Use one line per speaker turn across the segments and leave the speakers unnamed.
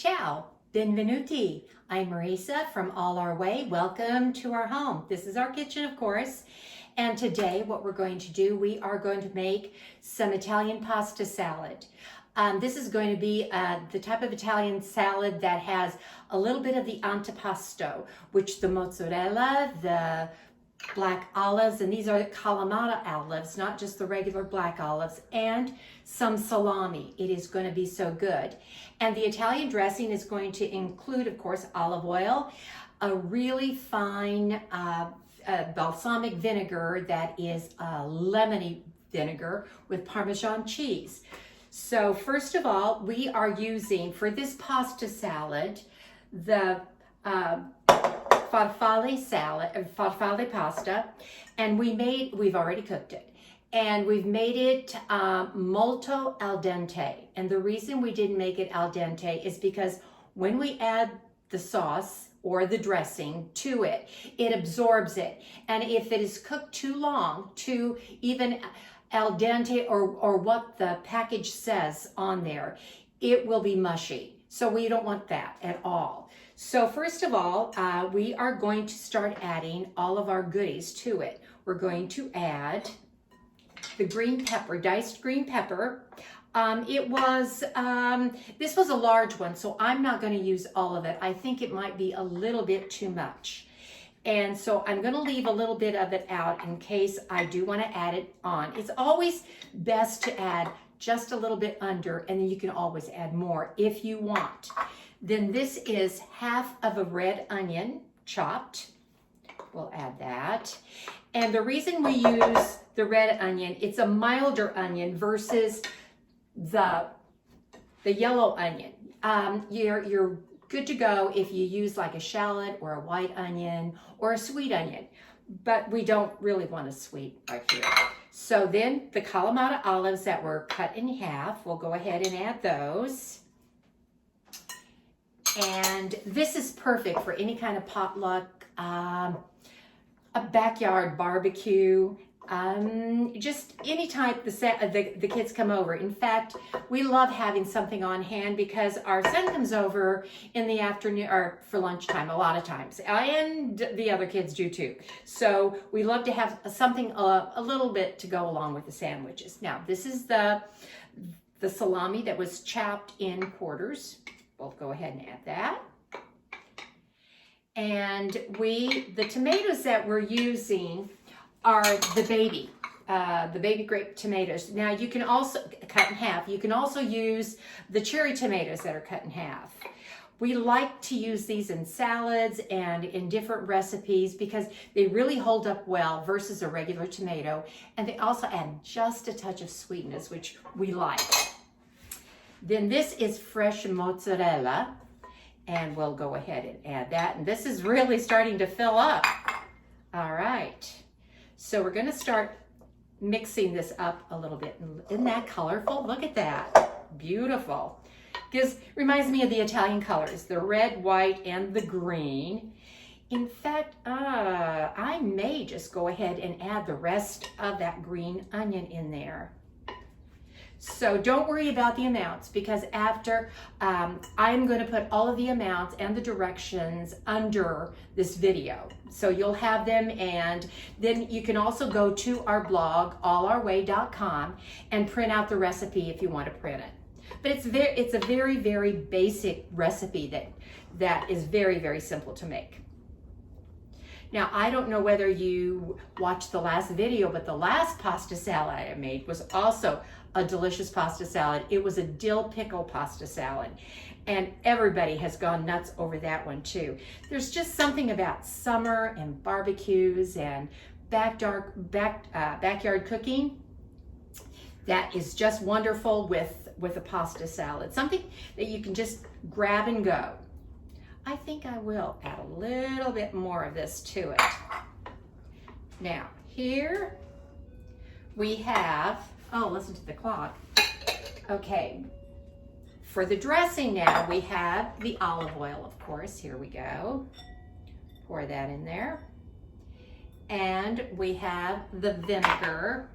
Ciao, benvenuti. I'm Marisa from All Our Way. Welcome to our home. This is our kitchen, of course. And today what we're going to do, we are going to make some Italian pasta salad. This is going to be the type of Italian salad that has a little bit of the antipasto, which the mozzarella, the black olives, and these are Kalamata olives, not just the regular black olives, and some salami. It is going to be so good. And the Italian dressing is going to include, of course, olive oil, a really fine balsamic vinegar that is a lemony vinegar with Parmesan cheese. So first of all, we are using, for this pasta salad, the farfalle pasta, and we've already cooked it, and we've made it molto al dente. And the reason we didn't make it al dente is because when we add the sauce or the dressing to it, it absorbs it. And if it is cooked too long, too even al dente or what the package says on there, it will be mushy. So we don't want that at all. So first of all, we are going to start adding all of our goodies to it. We're going to add the green pepper, diced green pepper. This was a large one, so I'm not going to use all of it. I think it might be a little bit too much. And so I'm going to leave a little bit of it out in case I do want to add it on. It's always best to add just a little bit under, and then you can always add more if you want. Then this is half of a red onion chopped. We'll add that. And the reason we use the red onion, it's a milder onion versus the yellow onion. You're good to go if you use like a shallot or a white onion or a sweet onion, but we don't really want a sweet right here. So then the Kalamata olives that were cut in half, we'll go ahead and add those. And this is perfect for any kind of potluck, a backyard barbecue, just any type the kids come over. In fact, we love having something on hand because our son comes over in the afternoon or for lunchtime a lot of times, and the other kids do too. So we love to have something a little bit to go along with the sandwiches. Now this is the salami that was chopped in quarters. We'll go ahead and add that. And the tomatoes that we're using are the baby grape tomatoes. Now you can also cut in half. You can also use the cherry tomatoes that are cut in half. We like to use these in salads and in different recipes because they really hold up well versus a regular tomato. And they also add just a touch of sweetness, which we like. Then this is fresh mozzarella, and we'll go ahead and add that. And this is really starting to fill up. All right. So we're going to start mixing this up a little bit. Isn't that colorful? Look at that. Beautiful. Reminds me of the Italian colors, the red, white, and the green. In fact, I may just go ahead and add the rest of that green onion in there. So don't worry about the amounts because after I'm going to put all of the amounts and the directions under this video. So you'll have them, and then you can also go to our blog, allourway.com, and print out the recipe if you want to print it. But it's a very, very basic recipe that is very, very simple to make. Now, I don't know whether you watched the last video, but the last pasta salad I made was also a delicious pasta salad. It was a dill pickle pasta salad, and everybody has gone nuts over that one too. There's just something about summer and barbecues and backyard cooking that is just wonderful with a pasta salad. Something that you can just grab and go. I think I will add a little bit more of this to it. Now, here we have, oh, listen to the clock. Okay, for the dressing now, we have the olive oil, of course. Here we go. Pour that in there. And we have the vinegar.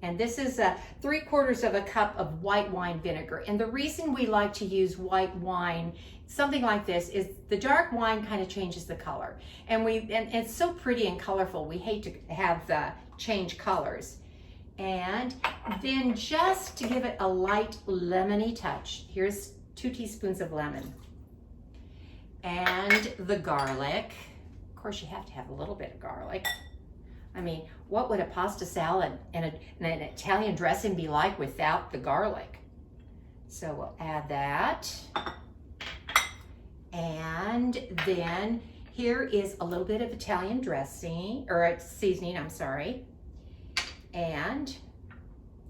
And this is 3/4 of a cup of white wine vinegar. And the reason we like to use white wine, something like this, is the dark wine kind of changes the color. And it's so pretty and colorful. We hate to have the change colors. And then just to give it a light lemony touch, here's 2 teaspoons of lemon. And the garlic. Of course, you have to have a little bit of garlic. I mean, what would a pasta salad and an Italian dressing be like without the garlic? So we'll add that. And then here is a little bit of Italian dressing, or seasoning, I'm sorry. And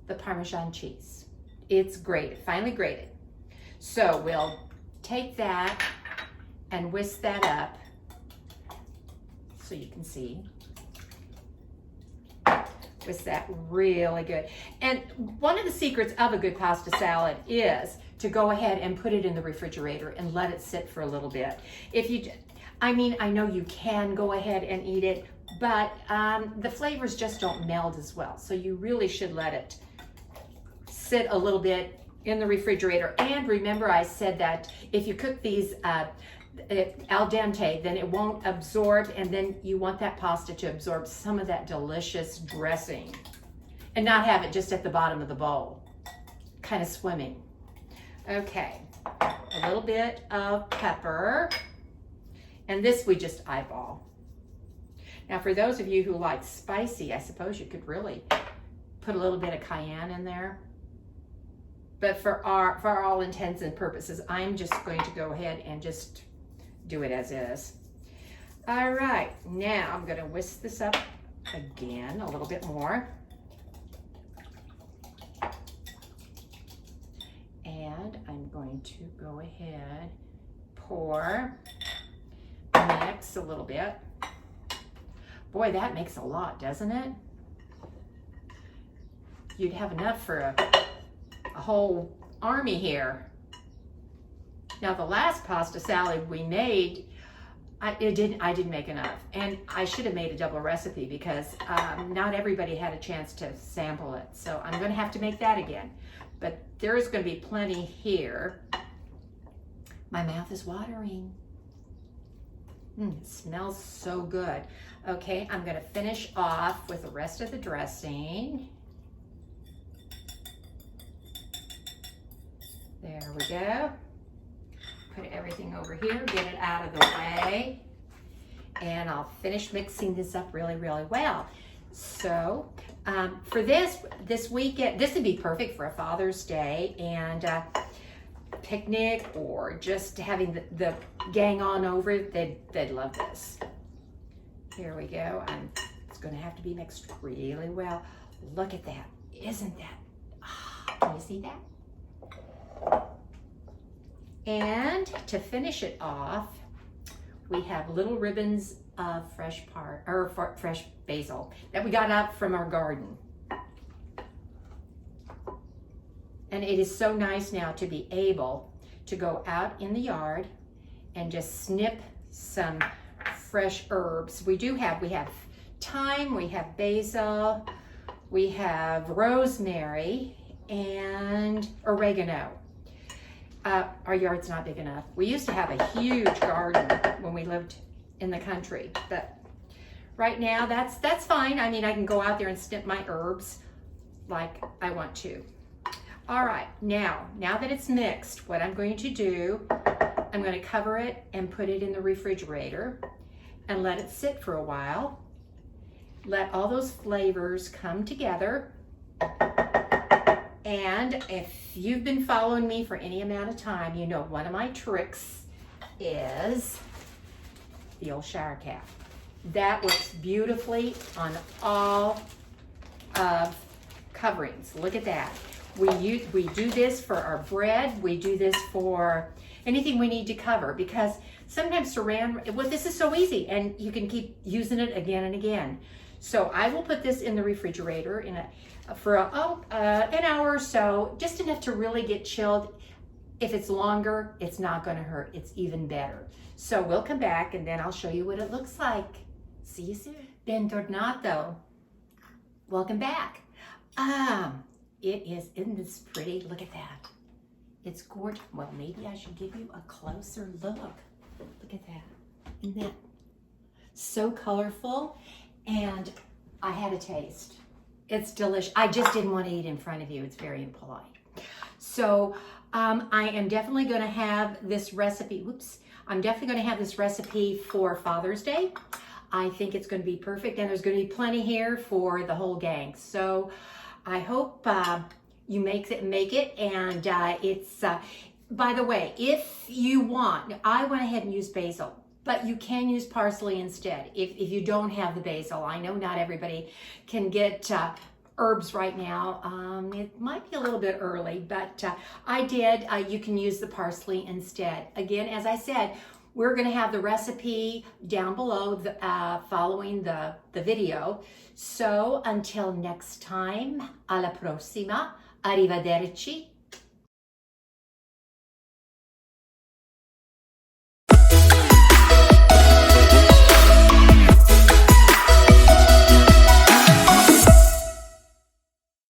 the Parmesan cheese. It's grated, finely grated. So we'll take that and whisk that up so you can see. Whisk that really good. And one of the secrets of a good pasta salad is to go ahead and put it in the refrigerator and let it sit for a little bit. I know you can go ahead and eat it, but the flavors just don't meld as well. So you really should let it sit a little bit in the refrigerator. And remember, I said that if you cook these al dente, then it won't absorb, and then you want that pasta to absorb some of that delicious dressing and not have it just at the bottom of the bowl, kind of swimming. Okay, a little bit of pepper, and this we just eyeball. Now for those of you who like spicy, I suppose you could really put a little bit of cayenne in there. But for all intents and purposes, I'm just going to go ahead and just do it as is. All right, now I'm gonna whisk this up again a little bit more. And I'm going to go ahead, mix a little bit. Boy, that makes a lot, doesn't it? You'd have enough for a whole army here. Now the last pasta salad we made, I didn't make enough, and I should have made a double recipe because not everybody had a chance to sample it. So I'm going to have to make that again. But there is going to be plenty here. My mouth is watering. It smells so good. Okay, I'm going to finish off with the rest of the dressing. There we go. Put everything over here, get it out of the way, and I'll finish mixing this up really, really well. So for this weekend, this would be perfect for a Father's Day and picnic, or just having the gang on over. They'd love this. Here we go. It's going to have to be mixed really well. Look at that. Isn't that? Can you see that? And to finish it off, we have little ribbons of fresh basil that we got out from our garden. And it is so nice now to be able to go out in the yard and just snip some fresh herbs. We have thyme, we have basil, we have rosemary, and oregano. Our yard's not big enough. We used to have a huge garden when we lived in the country, but right now that's fine. I mean, I can go out there and snip my herbs like I want to. All right, now that it's mixed, what I'm going to do, I'm going to cover it and put it in the refrigerator and let it sit for a while. Let all those flavors come together. And if you've been following me for any amount of time, you know one of my tricks is the old shower cap. That works beautifully on all of coverings. Look at that. We do this for our bread. We do this for anything we need to cover, because sometimes saran, well, this is so easy and you can keep using it again and again. So I will put this in the refrigerator for an hour or so, just enough to really get chilled. If it's longer, it's not going to hurt. It's even better. So we'll come back and then I'll show you what it looks like. See you soon. Bentornato. Welcome back. Isn't this pretty? Look at that. It's gorgeous. Well, maybe I should give you a closer look. Look at that. Isn't that so colorful? And I had a taste. It's delicious. I just didn't want to eat in front of you. It's very impolite. So I am definitely going to have this recipe. Whoops. I'm definitely going to have this recipe for Father's Day. I think it's going to be perfect, and there's going to be plenty here for the whole gang. So I hope you make it, and it's, by the way, if you want, I went ahead and used basil, but you can use parsley instead if you don't have the basil. I know not everybody can get herbs right now. It might be a little bit early, but I did. You can use the parsley instead. Again, as I said, we're going to have the recipe down below following the video. So until next time, alla prossima, arrivederci.